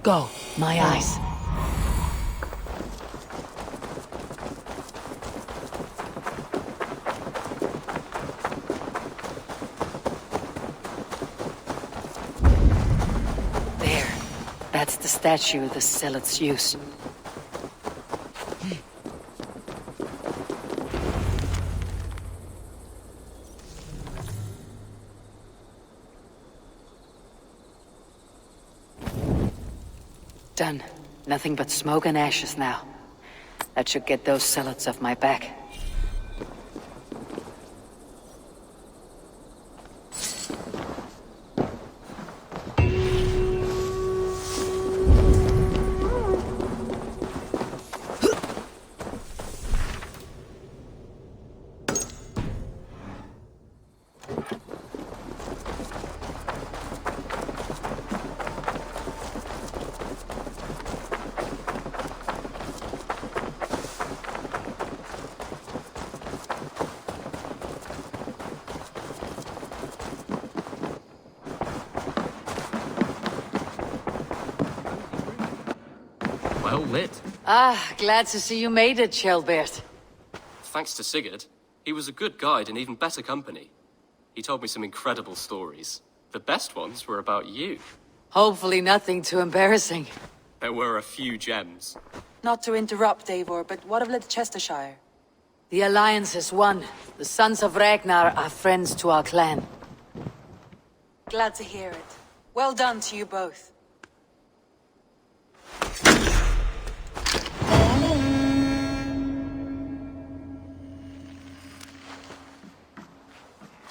Go, my eyes. There. That's the statue the zealots use. Done. Nothing but smoke and ashes now. That should get those zealots off my back. Well lit. Ah, glad to see you made it, Shelbert. Thanks to Sigurd. He was a good guide and even better company. He told me some incredible stories. The best ones were about you. Hopefully nothing too embarrassing. There were a few gems. Not to interrupt, Eivor, but what of Leicestershire? The Alliance is one. The Sons of Ragnar are friends to our clan. Glad to hear it. Well done to you both.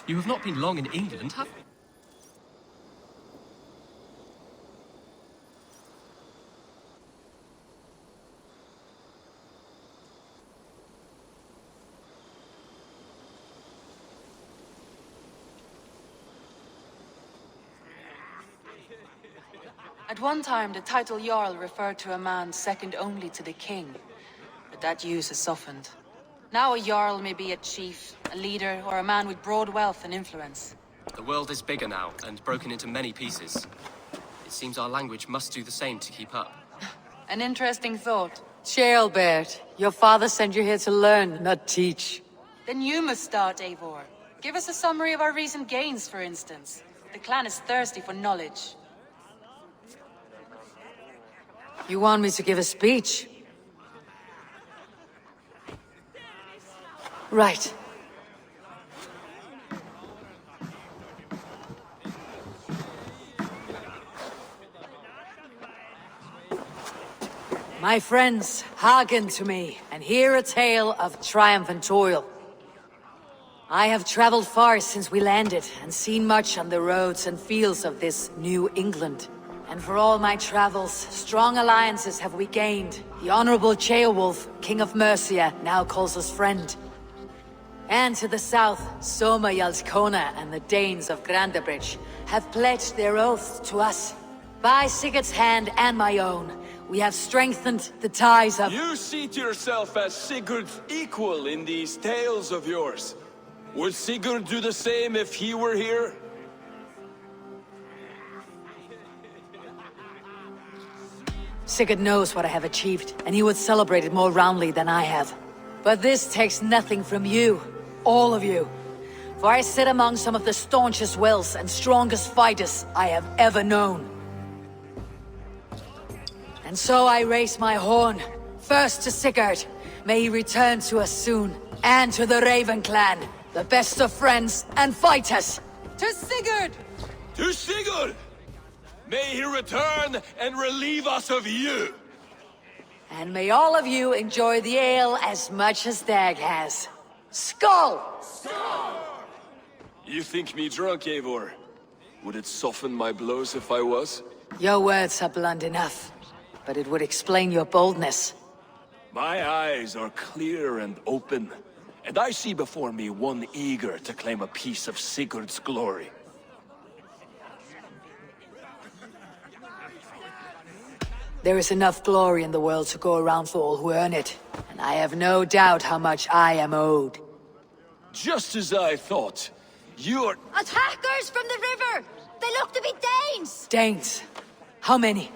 You have not been long in England, have you? At one time, the title Jarl referred to a man second only to the king. But that use has softened. Now a Jarl may be a chief, a leader, or a man with broad wealth and influence. The world is bigger now, and broken into many pieces. It seems our language must do the same to keep up. An interesting thought. Shelbert, your father sent you here to learn, not teach. Then you must start, Eivor. Give us a summary of our recent gains, for instance. The clan is thirsty for knowledge. You want me to give a speech? Right. My friends, hearken to me, and hear a tale of triumph and toil. I have traveled far since we landed, and seen much on the roads and fields of this New England. And for all my travels, strong alliances have we gained. The Honorable Ceolwulf, King of Mercia, now calls us friend. And to the south, Soma Jarlskona and the Danes of Grandabridge have pledged their oath to us. By Sigurd's hand and my own, we have strengthened the ties of— You seat yourself as Sigurd's equal in these tales of yours. Would Sigurd do the same if he were here? Sigurd knows what I have achieved, and he would celebrate it more roundly than I have. But this takes nothing from you, all of you. For I sit among some of the staunchest wills and strongest fighters I have ever known. And so I raise my horn, first to Sigurd. May he return to us soon, and to the Raven clan, the best of friends and fighters. To Sigurd! To Sigurd! May he return and relieve us of you! And may all of you enjoy the ale as much as Dag has. Skull! You think me drunk, Eivor? Would it soften my blows if I was? Your words are blunt enough, but it would explain your boldness. My eyes are clear and open, and I see before me one eager to claim a piece of Sigurd's glory. There is enough glory in the world to go around for all who earn it, and I have no doubt how much I am owed. Just as I thought. You're— Attackers from the river! They look to be Danes! Danes? How many?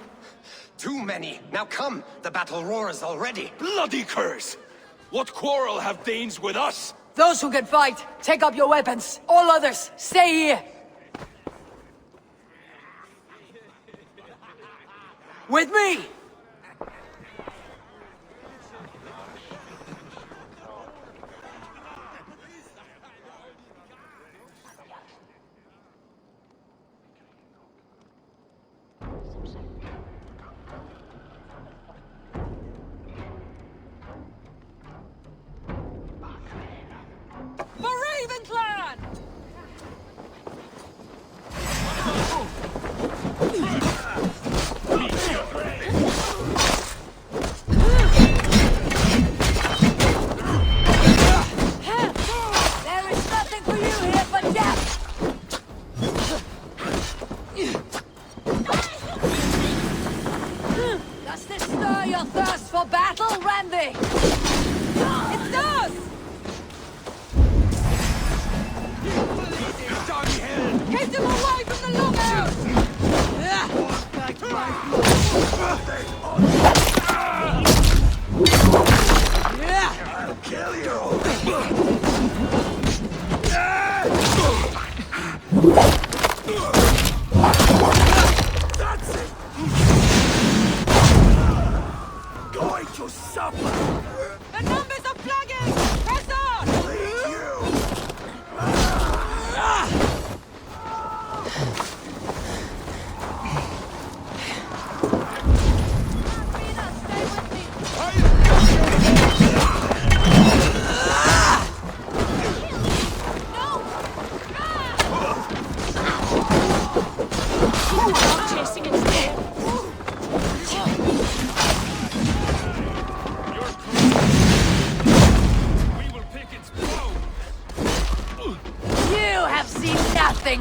Too many. Now come, the battle roars already. Bloody curse! What quarrel have Danes with us? Those who can fight, take up your weapons. All others, stay here. With me!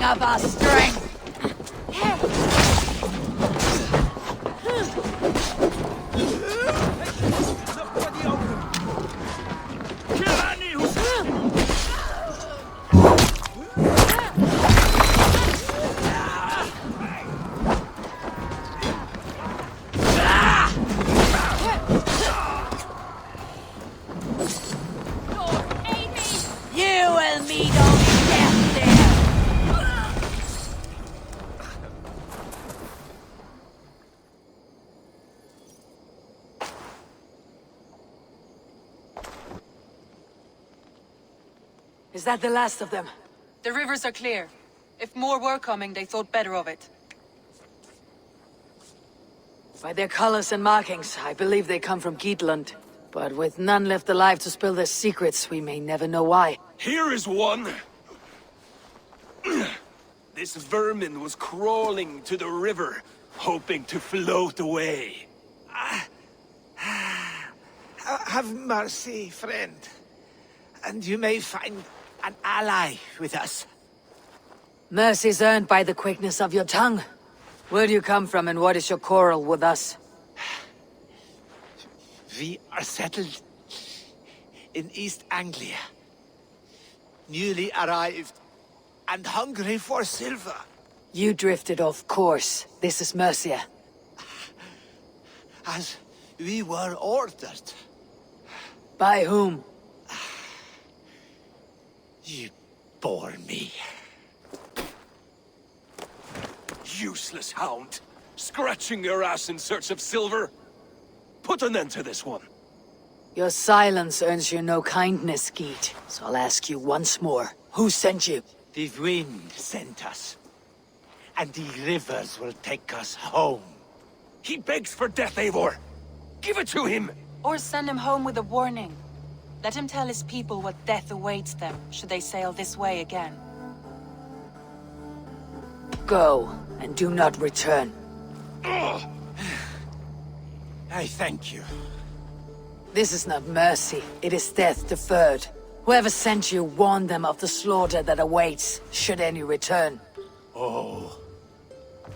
Of our strength. You and me don't get there. Is that the last of them? The rivers are clear. If more were coming, they thought better of it. By their colors and markings, I believe they come from Geatland. But with none left alive to spill their secrets, we may never know why. Here is one. This vermin was crawling to the river, hoping to float away. Have mercy, friend. And you may find an ally with us. Mercy's earned by the quickness of your tongue. Where do you come from and what is your quarrel with us? We are settled in East Anglia. Newly arrived and hungry for silver. You drifted off course. This is Mercia. As we were ordered. By whom? You bore me. Useless hound. Scratching your ass in search of silver. Put an end to this one. Your silence earns you no kindness, Geet. So I'll ask you once more. Who sent you? The wind sent us. And the rivers will take us home. He begs for death, Eivor. Give it to him. Or send him home with a warning. Let him tell his people what death awaits them, should they sail this way again. Go, and do not return. I thank you. This is not mercy, it is death deferred. Whoever sent you warned them of the slaughter that awaits, should any return. Oh,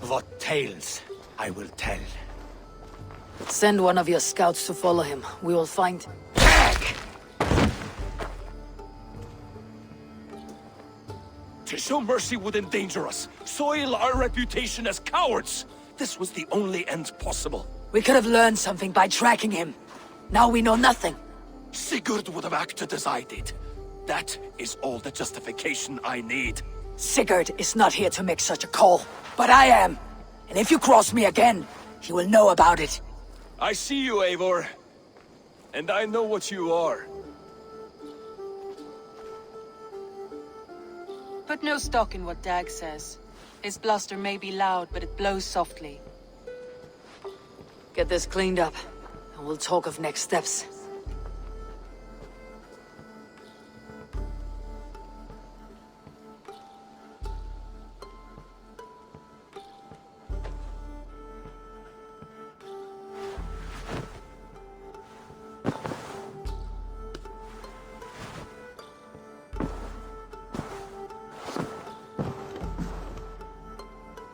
what tales I will tell. Send one of your scouts to follow him. We will find... To show mercy would endanger us, soil our reputation as cowards. This was the only end possible. We could have learned something by tracking him. Now we know nothing. Sigurd would have acted as I did. That is all the justification I need. Sigurd is not here to make such a call, but I am. And if you cross me again, he will know about it. I see you, Eivor. And I know what you are. Put no stock in what Dag says. His bluster may be loud, but it blows softly. Get this cleaned up, and we'll talk of next steps.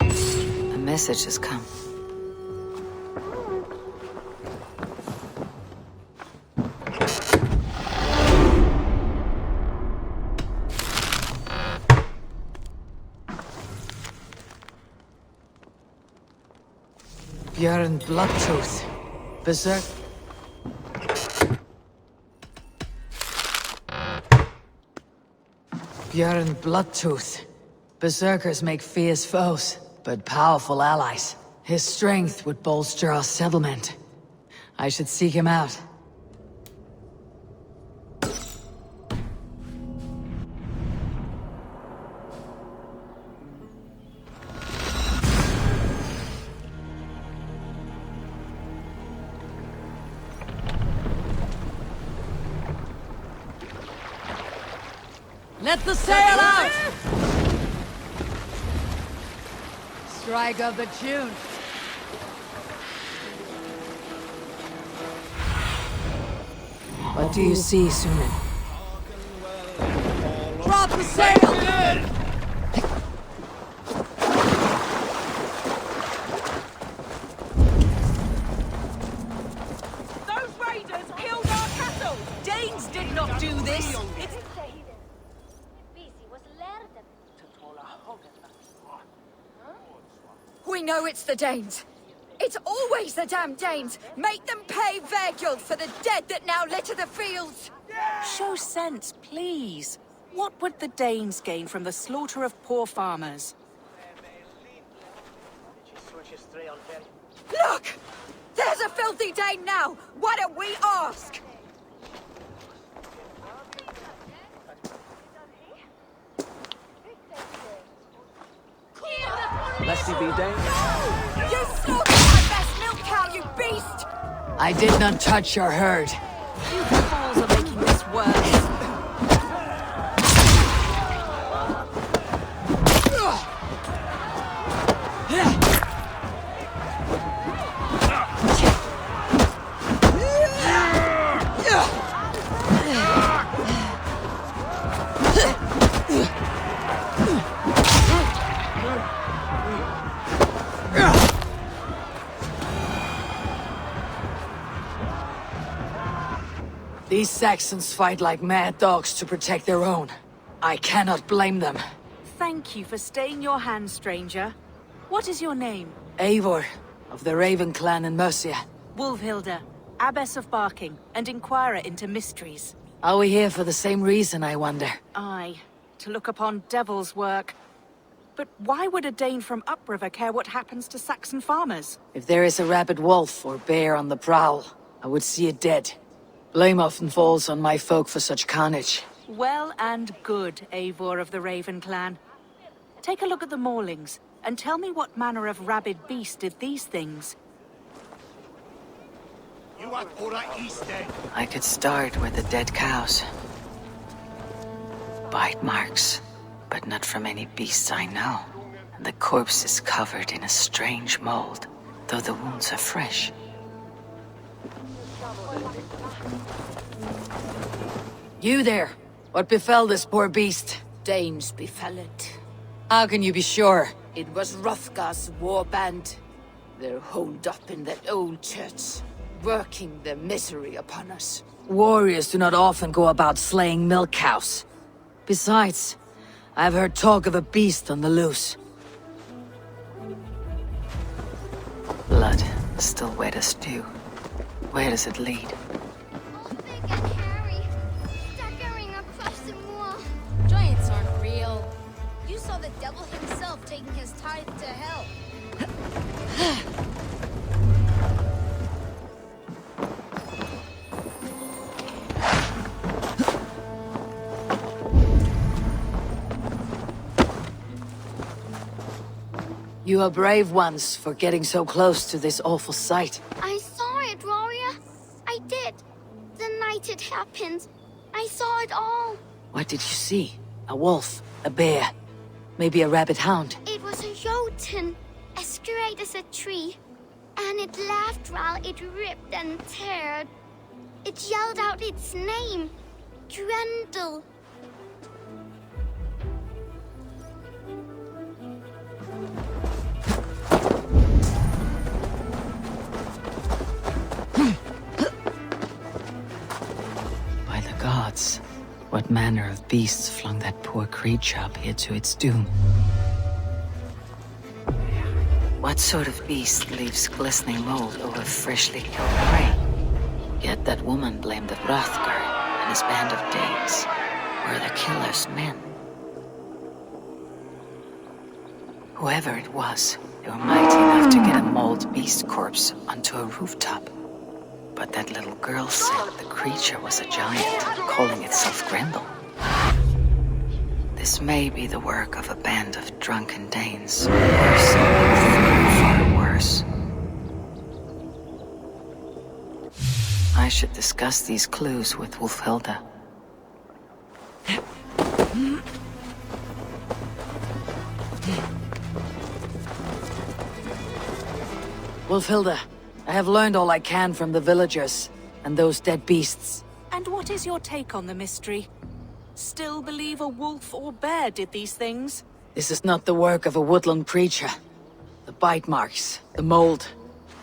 A message has come. Björn Bloodtooth. Berserk. Björn Bloodtooth. Berserkers make fierce foes, but powerful allies. His strength would bolster our settlement. I should seek him out. Let the sail out! Strike of the tune. What do you see, Sunan? Drop the sail! Those raiders killed our castle! Danes did not do this! It's We know it's the Danes. It's always the damn Danes. Make them pay Vergil for the dead that now litter the fields. Show sense, please. What would the Danes gain from the slaughter of poor farmers? Look! There's a filthy Dane now! Why don't we ask? Lest he be Dane. You slaughtered my best milk cow, you beast! I did not touch your herd. You fools are making this worse. These Saxons fight like mad dogs to protect their own. I cannot blame them. Thank you for staying your hand, stranger. What is your name? Eivor, of the Raven clan in Mercia. Wolfhilda, Abbess of Barking, and Inquirer into mysteries. Are we here for the same reason, I wonder? Aye, to look upon devil's work. But why would a Dane from upriver care what happens to Saxon farmers? If there is a rabid wolf or bear on the prowl, I would see it dead. Blame often falls on my folk for such carnage. Well and good, Eivor of the Raven clan. Take a look at the maulings, and tell me what manner of rabid beast did these things. I could start with the dead cows. Bite marks, but not from any beasts I know. And the corpse is covered in a strange mold, though the wounds are fresh. You there! What befell this poor beast? Danes befell it. How can you be sure? It was Hrothgar's war band. They're holed up in that old church, working their misery upon us. Warriors do not often go about slaying milk cows. Besides, I've heard talk of a beast on the loose. Blood. Still wet as dew. Where does it lead? All big and hairy, staggering across the moor. Giants aren't real. You saw the devil himself taking his tithe to hell. You are brave ones for getting so close to this awful sight. I saw it, warrior. I did. The night it happened. I saw it all. What did you see? A wolf? A bear? Maybe a rabbit hound? It was a jotun, as straight as a tree. And it laughed while it ripped and teared. It yelled out its name. Grendel. By the gods, what manner of beasts flung that poor creature up here to its doom? What sort of beast leaves glistening mold over freshly killed prey? Yet that woman blamed that Hrothgar and his band of Danes were the killer's men. Whoever it was, they were mighty enough to get a mauled beast corpse onto a rooftop. But that little girl said the creature was a giant, calling itself Grendel. This may be the work of a band of drunken Danes, or something far worse. I should discuss these clues with Wulfhilda. Wulfhilda, I have learned all I can from the villagers and those dead beasts. And what is your take on the mystery? Still believe a wolf or bear did these things? This is not the work of a woodland preacher. The bite marks, the mold,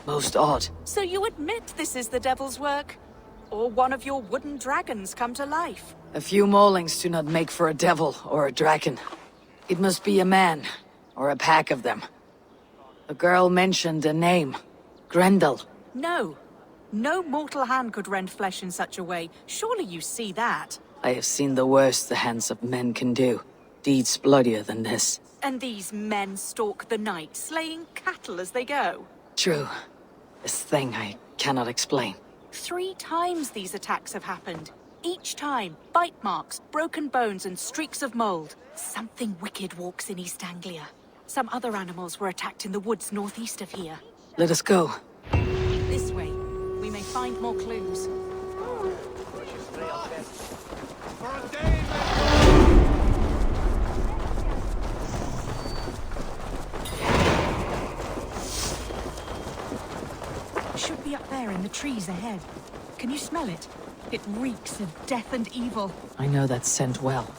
most odd. So you admit this is the devil's work? Or one of your wooden dragons come to life? A few maulings do not make for a devil or a dragon. It must be a man, or a pack of them. The girl mentioned a name. Grendel. No. No mortal hand could rend flesh in such a way. Surely you see that. I have seen the worst the hands of men can do. Deeds bloodier than this. And these men stalk the night, slaying cattle as they go. True. This thing I cannot explain. 3 times these attacks have happened. Each time, bite marks, broken bones, and streaks of mold. Something wicked walks in East Anglia. Some other animals were attacked in the woods northeast of here. Let us go. This way. We may find more clues. Should be up there in the trees ahead. Can you smell it? It reeks of death and evil. I know that scent well.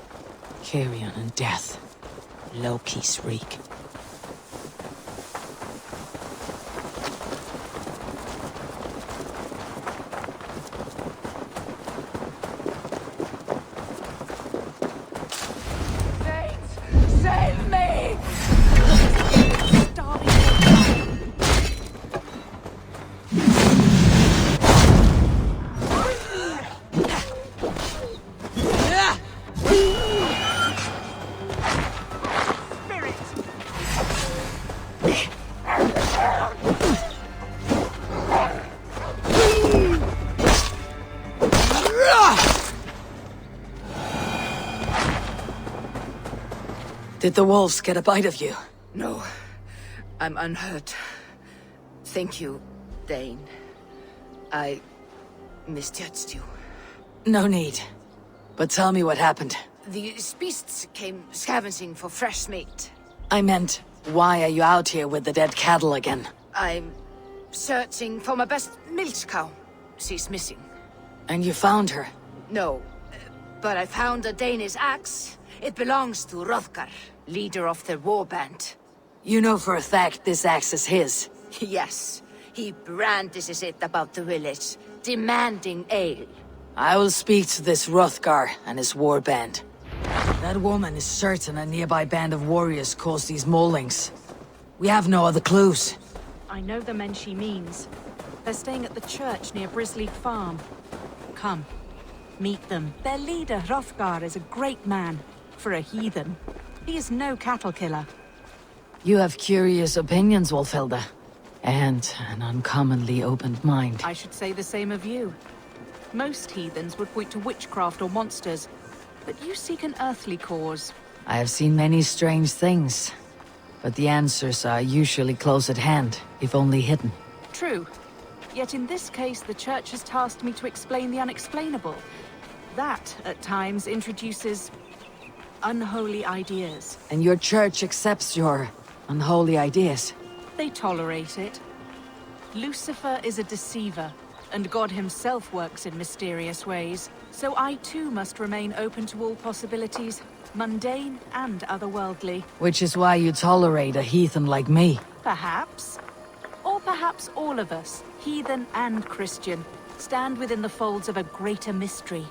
Carrion and death. Loki's reek. Save me! Did the wolves get a bite of you? No, I'm unhurt. Thank you, Dane. I misjudged you. No need. But tell me what happened. These beasts came scavenging for fresh meat. I meant, why are you out here with the dead cattle again? I'm searching for my best milch cow. She's missing. And you found her? No, but I found a Danish axe. It belongs to Hrothgar, leader of the warband. You know for a fact this axe is his. Yes, he brandishes it about the village, demanding ale. I will speak to this Hrothgar and his warband. That woman is certain a nearby band of warriors caused these maulings. We have no other clues. I know the men she means. They're staying at the church near Brisley Farm. Come, meet them. Their leader, Hrothgar, is a great man. For a heathen. He is no cattle killer. You have curious opinions, Wolfhilda. And an uncommonly opened mind. I should say the same of you. Most heathens would point to witchcraft or monsters, but you seek an earthly cause. I have seen many strange things, but the answers are usually close at hand, if only hidden. True. Yet in this case, the Church has tasked me to explain the unexplainable. That, at times, introduces unholy ideas. And your Church accepts your unholy ideas? They tolerate it. Lucifer is a deceiver, and God himself works in mysterious ways. So I too must remain open to all possibilities, mundane and otherworldly. Which is why you tolerate a heathen like me. Perhaps. Or perhaps all of us, heathen and Christian, stand within the folds of a greater mystery.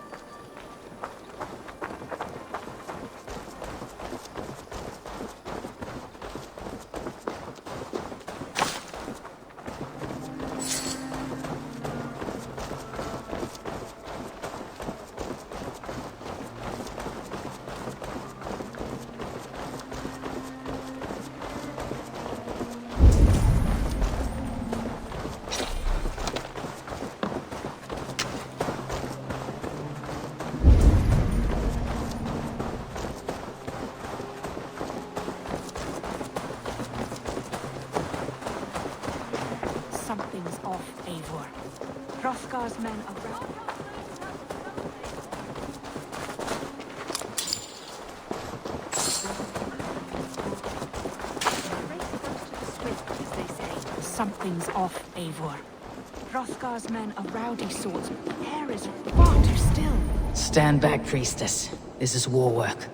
Something's off, Eivor. Hrothgar's men are around. Something's off, Eivor. Hrothgar's men are rowdy sorts. Hair is far too still. Stand back, priestess. This is war work.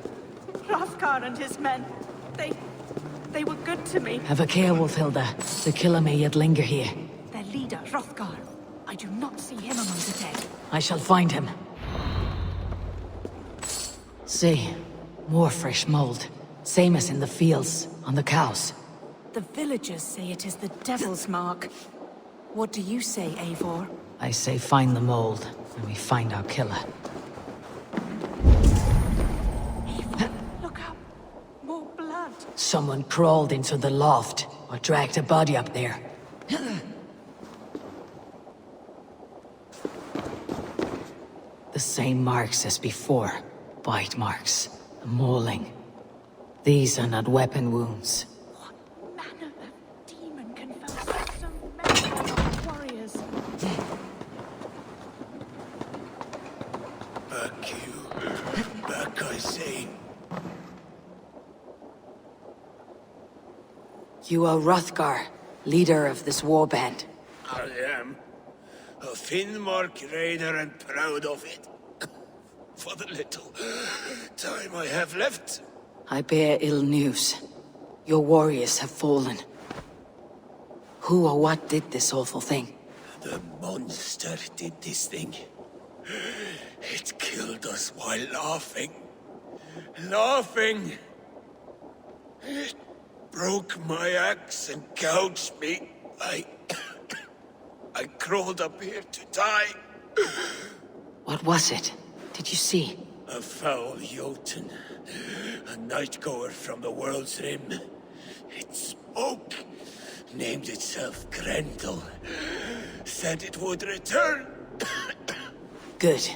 Hrothgar and his men, they were good to me. Have a care, Wolfhilda. The killer may yet linger here. Their leader, Hrothgar. I do not see him among the dead. I shall find him. See, more fresh mold. Same as in the fields, on the cows. The villagers say it is the devil's mark. What do you say, Eivor? I say find the mold, and we find our killer. Eivor, look up. More blood. Someone crawled into the loft, or dragged a body up there. The same marks as before. Bite marks. A mauling. These are not weapon wounds. What manner of demon confers so many warriors? Back you. Back, I say. You are Hrothgar, leader of this warband. I am. A Finnmark raider and proud of it. For the little time I have left. I bear ill news. Your warriors have fallen. Who or what did this awful thing? The monster did this thing. It killed us while laughing. Laughing! It broke my axe and gouged me. I crawled up here to die. What was it? Did you see? A foul Jotun. A night-goer from the world's rim. It spoke. Named itself Grendel. Said it would return. Good.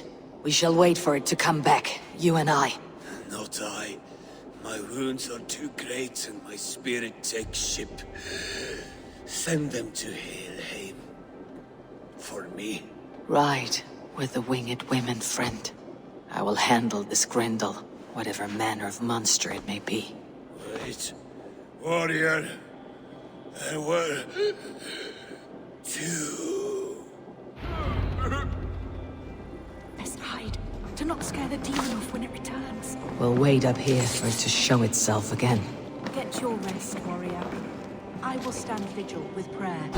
We shall wait for it to come back, you and I. Not I. My wounds are too great and my spirit takes ship. Send them to Helheim. For me. Ride with the winged women, friend. I will handle this Grendel, whatever manner of monster it may be. Wait. Warrior. There were... two. Best hide. Do not scare the demon off when it returns. We'll wait up here for it to show itself again. Get your rest, warrior. I will stand vigil with prayer.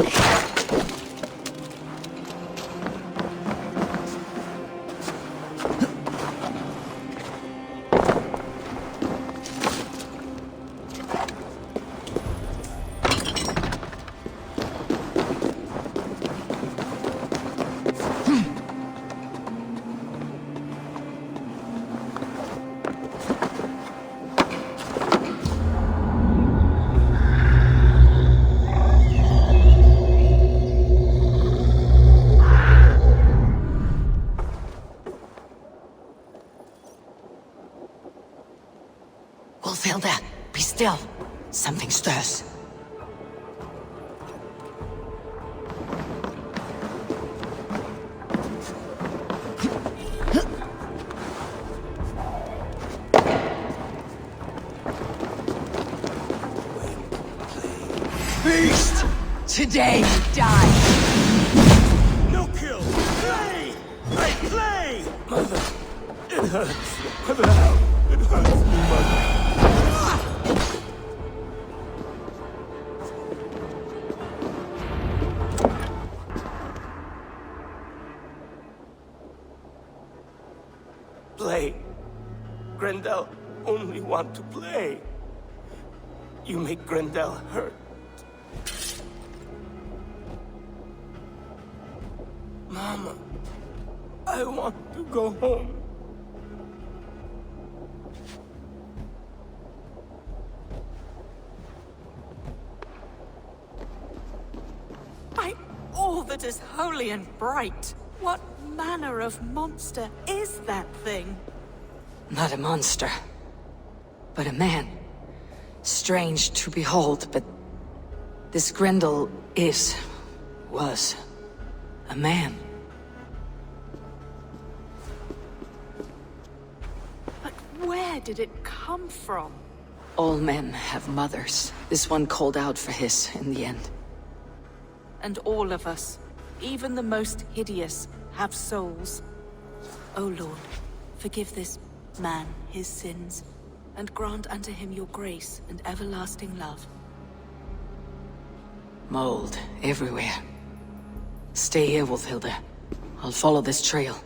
Wolfhilda, be still. Something stirs. Beast! Today you die! No kill! Play! I play! Mother, it hurts. Mother, it hurts me, Mother. Play. Grendel only want to play. You make Grendel hurt. Mama, I want to go home. By all that is holy and bright, what manner of monster is that thing? Not a monster, but a man. Strange to behold, but this Grendel was a man. But where did it come from? All men have mothers. This one called out for his in the end. And all of us, even the most hideous, have souls. O Lord, forgive this man his sins, and grant unto him your grace and everlasting love. Mold everywhere. Stay here, Wolfhilda. I'll follow this trail.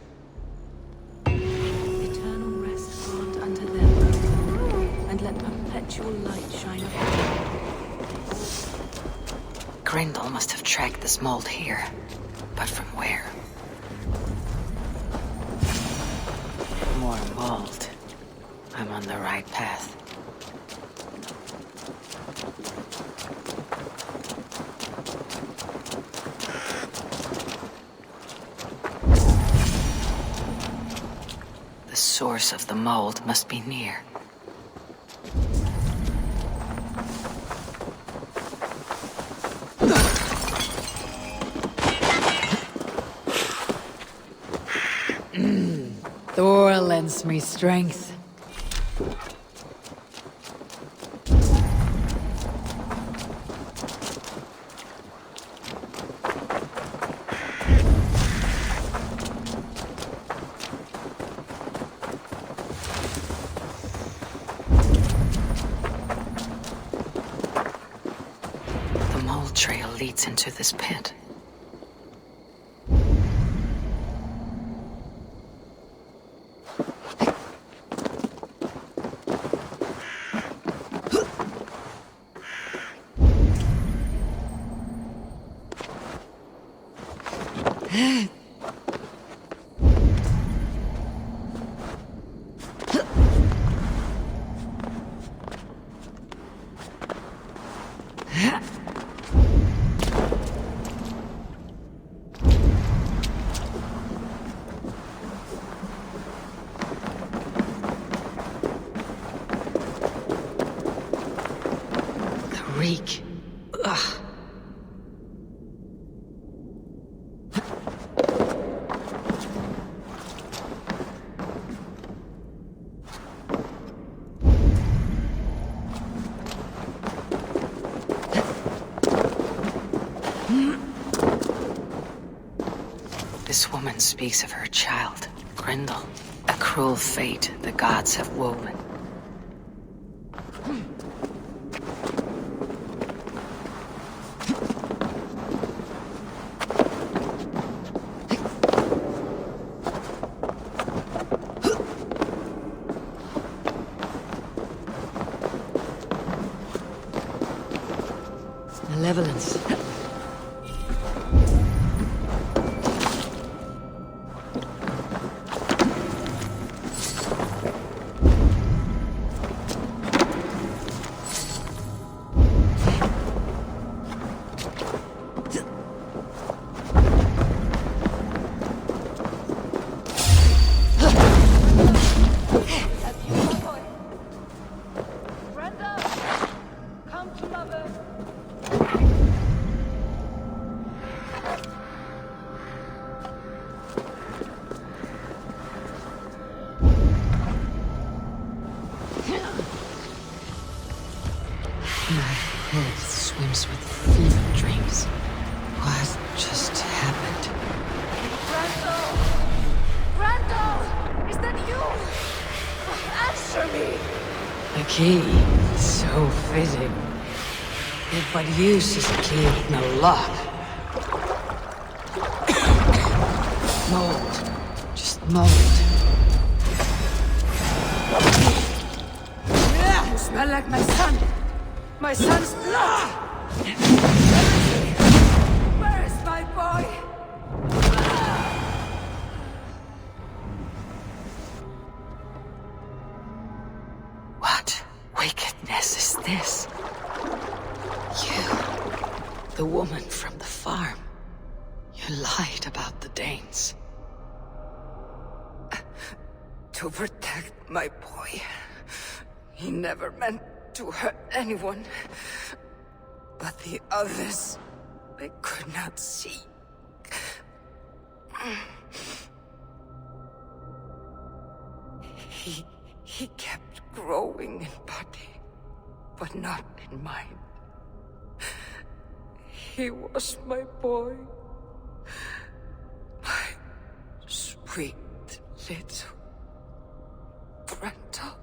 Eternal rest grant unto them, and let perpetual light shine upon them. Grendel must have tracked this mold here. But from where? More mold. I'm on the right path. The source of the mold must be near. Thor lends me strength. The mole trail leads into this pit. Reek. Ugh. This woman speaks of her child, Grendel. A cruel fate the gods have woven. Malevolence. My head swims with fever dreams. What just happened? Randall! Is that you? Answer me! A key. So fitting. If but use as a key, no lock. Mold. Just mold. You smell like my son! My son's blood! Where is my boy? What wickedness is this? You, the woman from the farm. You lied about the Danes. To protect my boy. He never meant to hurt anyone. But the others, they could not see. He kept growing in body, but not in mind. He was my boy. My sweet little Grendel.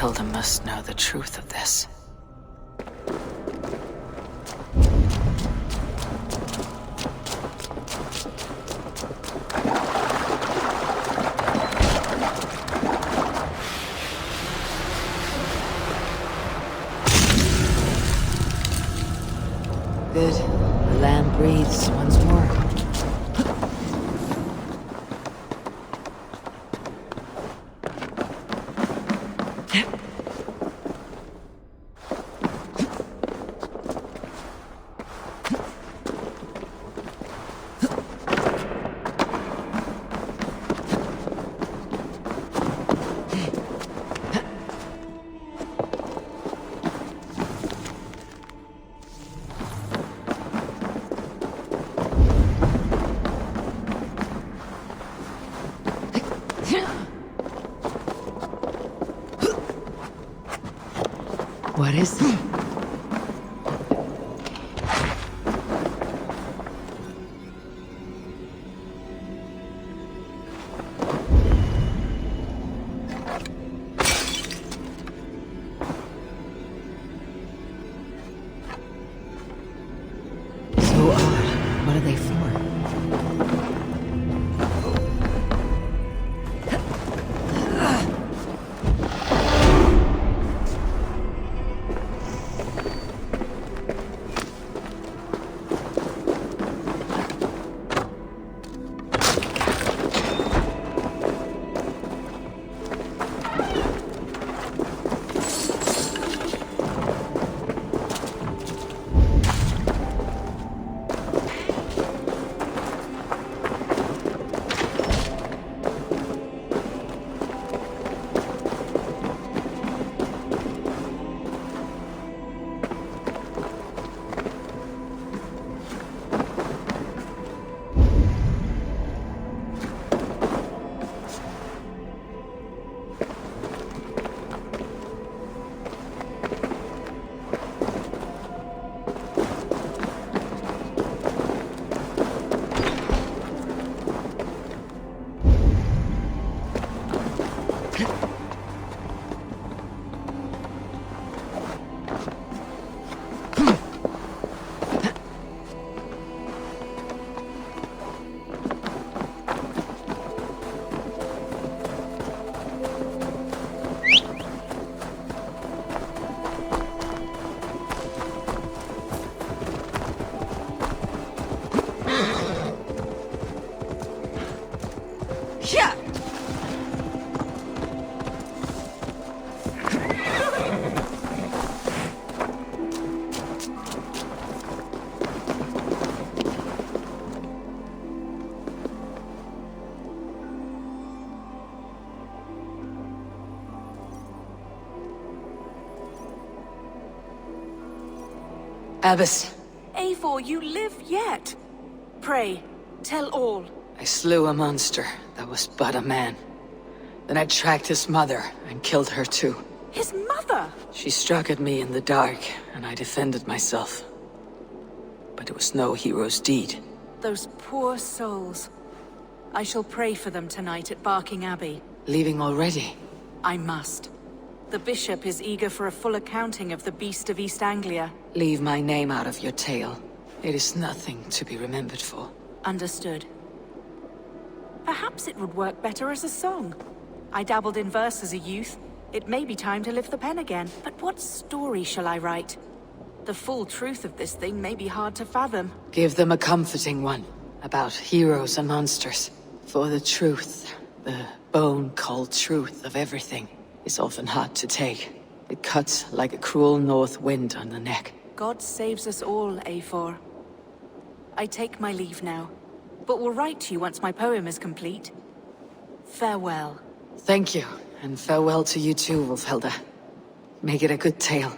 Hilda must know the truth of this. Good. The land breathes once more. What is it? So odd. What are they for? Abbess, Eivor, you live yet. Pray, tell all. I slew a monster that was but a man. Then I tracked his mother and killed her too. His mother? She struck at me in the dark, and I defended myself. But it was no hero's deed. Those poor souls. I shall pray for them tonight at Barking Abbey. Leaving already? I must. The bishop is eager for a full accounting of the Beast of East Anglia. Leave my name out of your tale. It is nothing to be remembered for. Understood. Perhaps it would work better as a song. I dabbled in verse as a youth. It may be time to lift the pen again. But what story shall I write? The full truth of this thing may be hard to fathom. Give them a comforting one. About heroes and monsters. For the truth, the bone-cold truth of everything, is often hard to take. It cuts like a cruel north wind on the neck. God saves us all, Eivor. I take my leave now, but will write to you once my poem is complete. Farewell. Thank you, and farewell to you too, Wolfhelda. Make it a good tale.